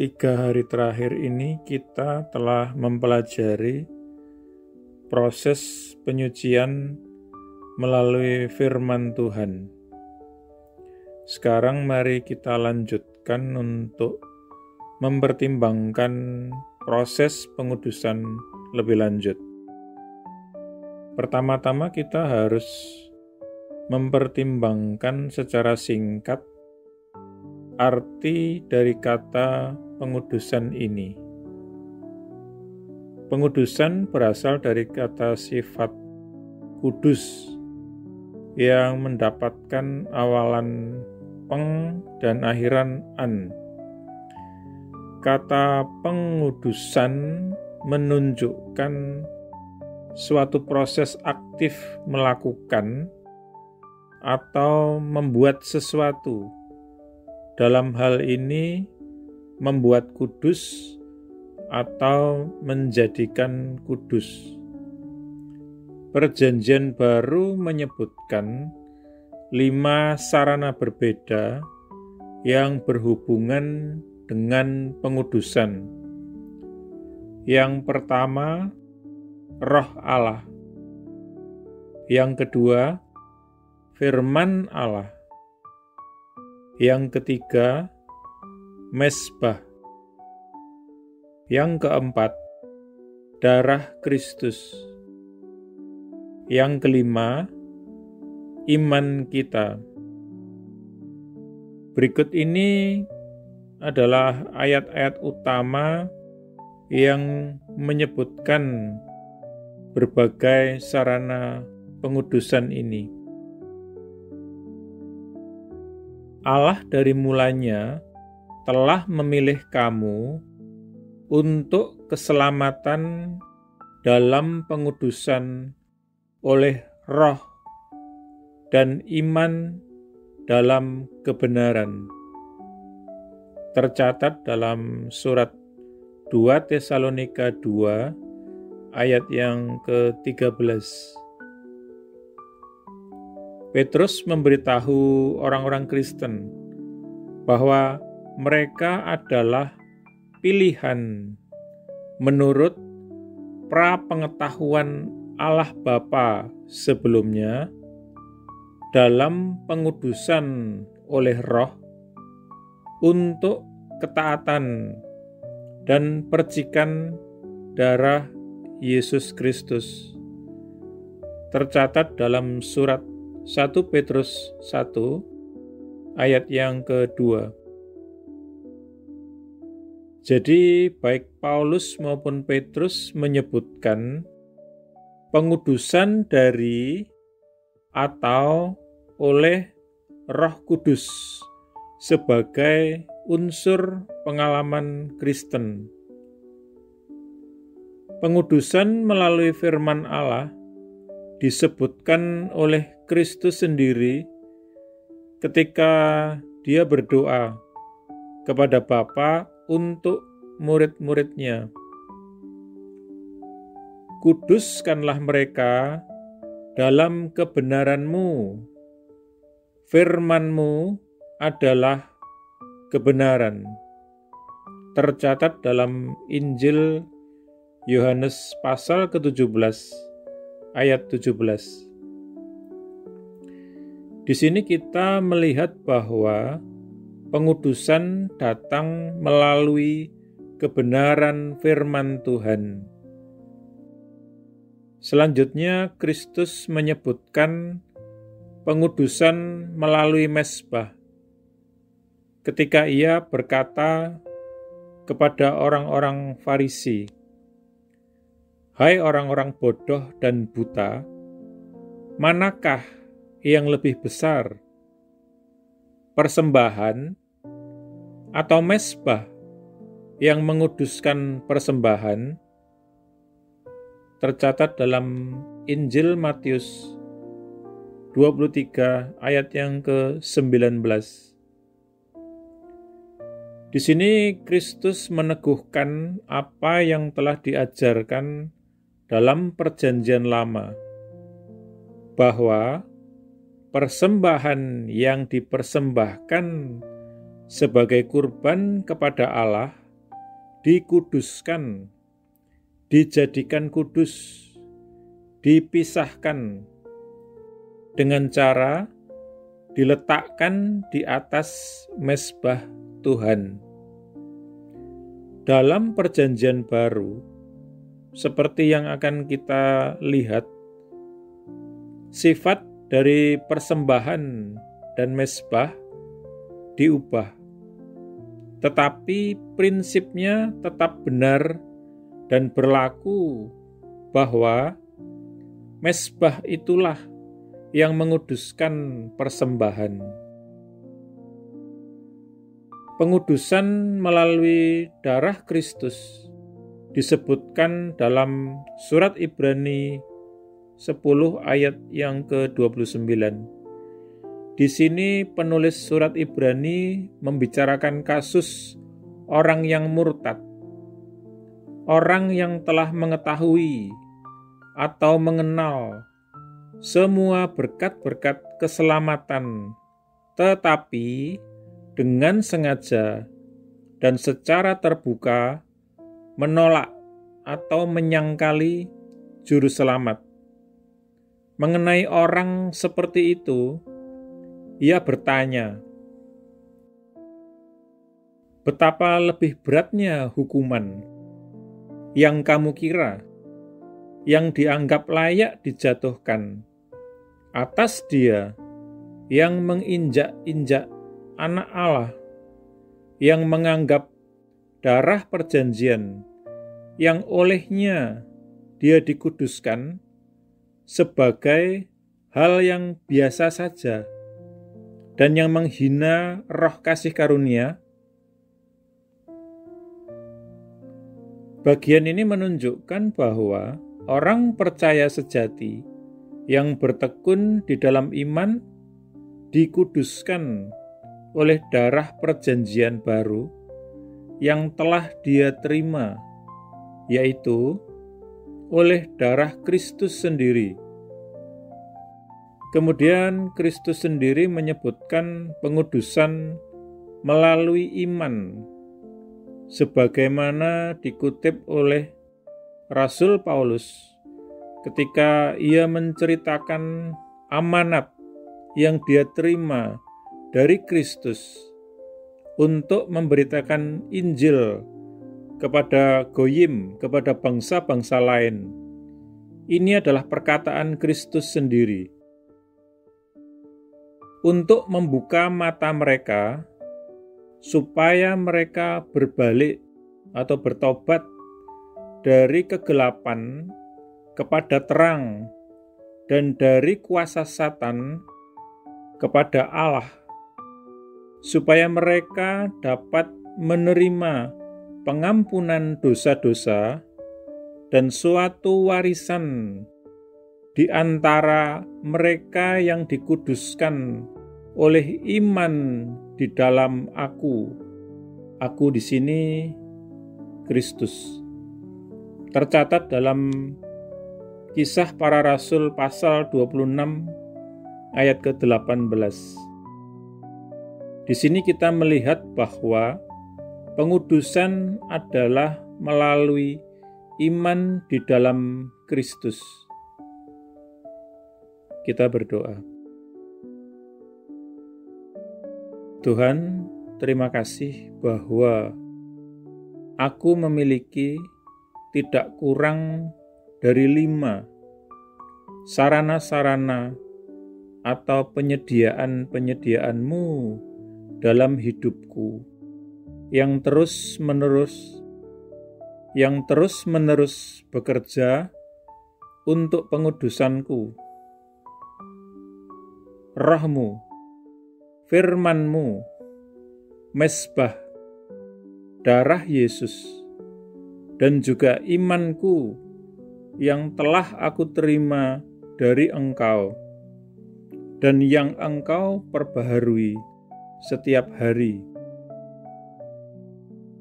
3 hari terakhir ini kita telah mempelajari proses penyucian melalui firman Tuhan. Sekarang mari kita lanjutkan untuk mempertimbangkan proses pengudusan lebih lanjut. Pertama-tama kita harus mempertimbangkan secara singkat arti dari kata pengudusan ini. Pengudusan berasal dari kata sifat kudus yang mendapatkan awalan peng dan akhiran an. Kata pengudusan menunjukkan suatu proses aktif melakukan atau membuat sesuatu. Dalam hal ini, membuat kudus atau menjadikan kudus. Perjanjian Baru menyebutkan 5 sarana berbeda yang berhubungan dengan pengudusan. Yang pertama, Roh Allah. Yang kedua, Firman Allah. Yang ketiga, Mezbah. Yang keempat, darah Kristus. Yang kelima, iman kita. Berikut ini adalah ayat-ayat utama yang menyebutkan berbagai sarana pengudusan ini. Allah dari mulanya telah memilih kamu untuk keselamatan dalam pengudusan oleh Roh dan iman dalam kebenaran. Tercatat dalam surat 2 Tesalonika 2 ayat yang ke-13. Petrus memberitahu orang-orang Kristen bahwa mereka adalah pilihan menurut prapengetahuan Allah Bapa sebelumnya dalam pengudusan oleh Roh untuk ketaatan dan percikan darah Yesus Kristus. Tercatat dalam surat 1 Petrus 1 ayat yang kedua. Jadi baik Paulus maupun Petrus menyebutkan pengudusan dari atau oleh Roh Kudus sebagai unsur pengalaman Kristen. Pengudusan melalui firman Allah disebutkan oleh Kristus sendiri ketika dia berdoa kepada Bapa untuk murid-muridnya. Kuduskanlah mereka dalam kebenaran-Mu. Firman-Mu adalah kebenaran. Tercatat dalam Injil Yohanes pasal ke-17 ayat 17. Di sini kita melihat bahwa pengudusan datang melalui kebenaran firman Tuhan. Selanjutnya, Kristus menyebutkan pengudusan melalui mezbah. Ketika ia berkata kepada orang-orang Farisi, "Hai orang-orang bodoh dan buta, manakah yang lebih besar, persembahan atau mezbah yang menguduskan persembahan?" Tercatat dalam Injil Matius 23 ayat yang ke-19. Di sini Kristus meneguhkan apa yang telah diajarkan dalam Perjanjian Lama, bahwa persembahan yang dipersembahkan sebagai kurban kepada Allah dikuduskan, dijadikan kudus, dipisahkan dengan cara diletakkan di atas mezbah Tuhan. Dalam Perjanjian Baru, seperti yang akan kita lihat, sifat dari persembahan dan mezbah diubah, tetapi prinsipnya tetap benar dan berlaku bahwa mezbah itulah yang menguduskan persembahan. Pengudusan melalui darah Kristus disebutkan dalam surat Ibrani 10 ayat yang ke-29. Di sini penulis surat Ibrani membicarakan kasus orang yang murtad, orang yang telah mengetahui atau mengenal semua berkat-berkat keselamatan, tetapi dengan sengaja dan secara terbuka menolak atau menyangkali juru selamat. Mengenai orang seperti itu, ia bertanya, betapa lebih beratnya hukuman yang kamu kira, yang dianggap layak dijatuhkan atas dia yang menginjak-injak Anak Allah, yang menganggap darah perjanjian yang olehnya dia dikuduskan sebagai hal yang biasa saja dan yang menghina roh kasih karunia. Bagian ini menunjukkan bahwa orang percaya sejati yang bertekun di dalam iman dikuduskan oleh darah perjanjian baru yang telah dia terima, yaitu oleh darah Kristus sendiri. Kemudian Kristus sendiri menyebutkan pengudusan melalui iman, sebagaimana dikutip oleh Rasul Paulus ketika ia menceritakan amanat yang dia terima dari Kristus untuk memberitakan Injil kepada goyim, kepada bangsa-bangsa lain. Ini adalah perkataan Kristus sendiri. Untuk membuka mata mereka, supaya mereka berbalik atau bertobat dari kegelapan kepada terang dan dari kuasa Satan kepada Allah, supaya mereka dapat menerima pengampunan dosa-dosa dan suatu warisan di antara mereka yang dikuduskan oleh iman di dalam Aku. Aku di sini Kristus. Tercatat dalam Kisah Para Rasul pasal 26 ayat ke-18. Di sini kita melihat bahwa pengudusan adalah melalui iman di dalam Kristus. Kita berdoa. Tuhan, terima kasih bahwa aku memiliki tidak kurang dari 5 sarana-sarana atau penyediaan-penyediaan-Mu dalam hidupku yang terus-menerus bekerja untuk pengudusanku. Roh-Mu, firman-Mu, mezbah, darah Yesus, dan juga imanku yang telah aku terima dari Engkau dan yang Engkau perbaharui setiap hari.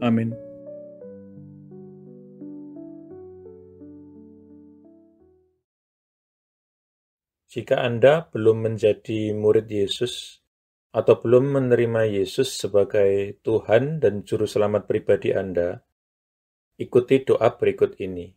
Amin. Jika Anda belum menjadi murid Yesus atau belum menerima Yesus sebagai Tuhan dan Juru Selamat pribadi Anda, Ikuti doa berikut ini.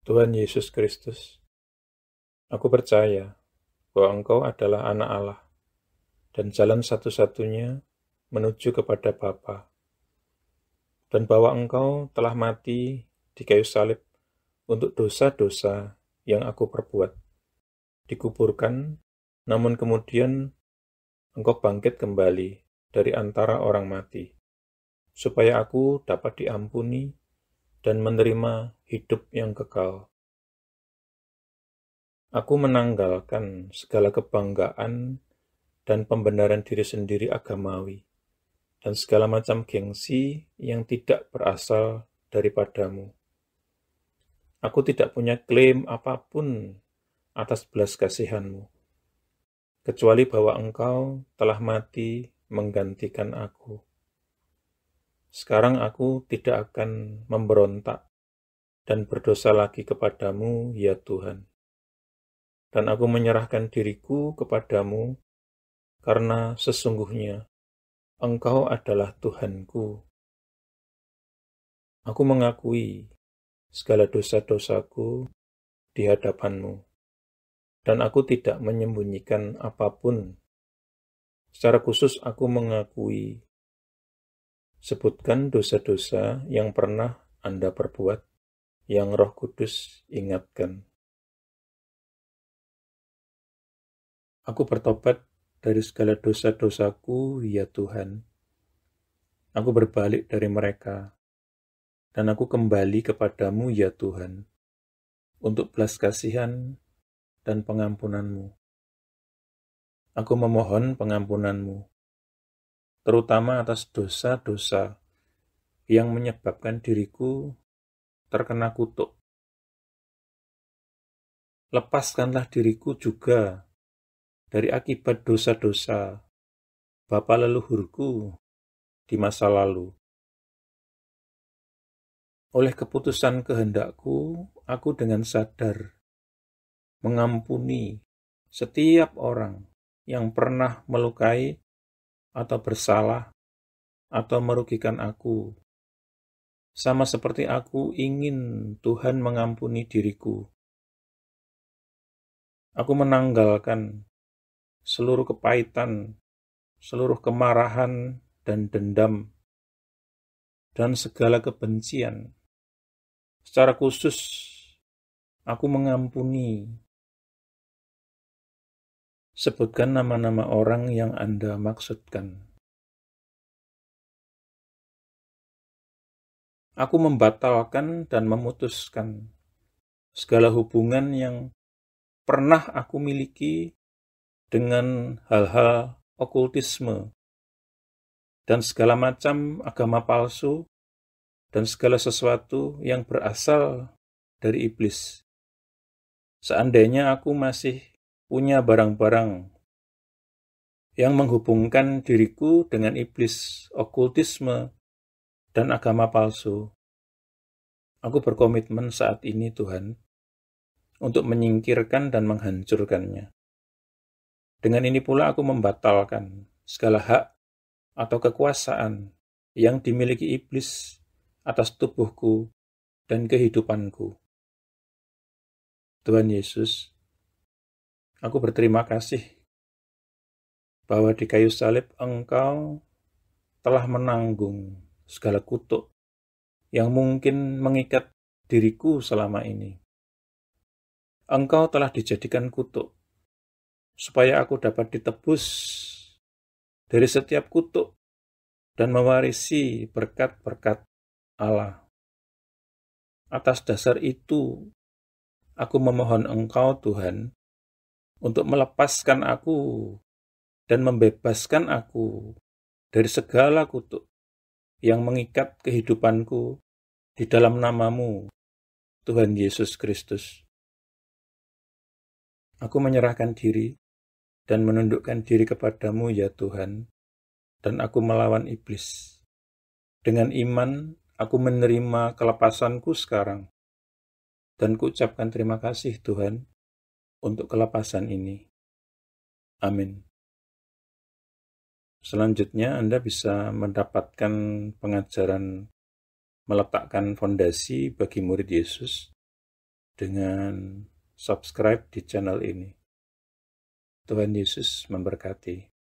Tuhan Yesus Kristus, aku percaya bahwa Engkau adalah anak Allah dan jalan satu-satunya menuju kepada Bapa, dan bahwa Engkau telah mati di kayu salib untuk dosa-dosa yang aku perbuat, dikuburkan, namun kemudian Engkau bangkit kembali dari antara orang mati, supaya aku dapat diampuni dan menerima hidup yang kekal. Aku menanggalkan segala kebanggaan dan pembenaran diri sendiri agamawi, dan segala macam gengsi yang tidak berasal daripadamu. Aku tidak punya klaim apapun atas belas kasihan-Mu, kecuali bahwa Engkau telah mati menggantikan aku. Sekarang aku tidak akan memberontak dan berdosa lagi kepadamu, ya Tuhan. Dan aku menyerahkan diriku kepadamu, karena sesungguhnya Engkau adalah Tuhanku. Aku mengakui segala dosa-dosaku di hadapan-Mu, dan aku tidak menyembunyikan apapun. Secara khusus aku mengakui, sebutkan dosa-dosa yang pernah Anda perbuat, yang Roh Kudus ingatkan. Aku bertobat dari segala dosa-dosaku, ya Tuhan. Aku berbalik dari mereka, dan aku kembali kepadamu, ya Tuhan, untuk belas kasihan dan pengampunan-Mu. Aku memohon pengampunan-Mu, terutama atas dosa-dosa yang menyebabkan diriku terkena kutuk. Lepaskanlah diriku juga dari akibat dosa-dosa bapa leluhurku di masa lalu. Oleh keputusan kehendakku, aku dengan sadar mengampuni setiap orang yang pernah melukai atau bersalah atau merugikan aku, sama seperti aku ingin Tuhan mengampuni diriku. Aku menanggalkan seluruh kepahitan, seluruh kemarahan dan dendam, dan segala kebencian. Secara khusus, aku mengampuni. Sebutkan nama-nama orang yang Anda maksudkan. Aku membatalkan dan memutuskan segala hubungan yang pernah aku miliki dengan hal-hal okultisme dan segala macam agama palsu dan segala sesuatu yang berasal dari iblis. Seandainya aku masih punya barang-barang yang menghubungkan diriku dengan iblis, okultisme, dan agama palsu, aku berkomitmen saat ini, Tuhan, untuk menyingkirkan dan menghancurkannya. Dengan ini pula aku membatalkan segala hak atau kekuasaan yang dimiliki iblis atas tubuhku dan kehidupanku. Tuhan Yesus, aku berterima kasih bahwa di kayu salib Engkau telah menanggung segala kutuk yang mungkin mengikat diriku selama ini. Engkau telah dijadikan kutuk, supaya aku dapat ditebus dari setiap kutuk dan mewarisi berkat-berkat Allah. Atas dasar itu, aku memohon Engkau, Tuhan, untuk melepaskan aku dan membebaskan aku dari segala kutuk yang mengikat kehidupanku di dalam nama-Mu, Tuhan Yesus Kristus. Aku menyerahkan diri dan menundukkan diri kepadamu, ya Tuhan, dan aku melawan iblis. Dengan iman, aku menerima kelepasanku sekarang, dan kuucapkan terima kasih, Tuhan, untuk kelepasan ini. Amin. Selanjutnya Anda bisa mendapatkan pengajaran meletakkan fondasi bagi murid Yesus dengan subscribe di channel ini. Tuhan Yesus memberkati.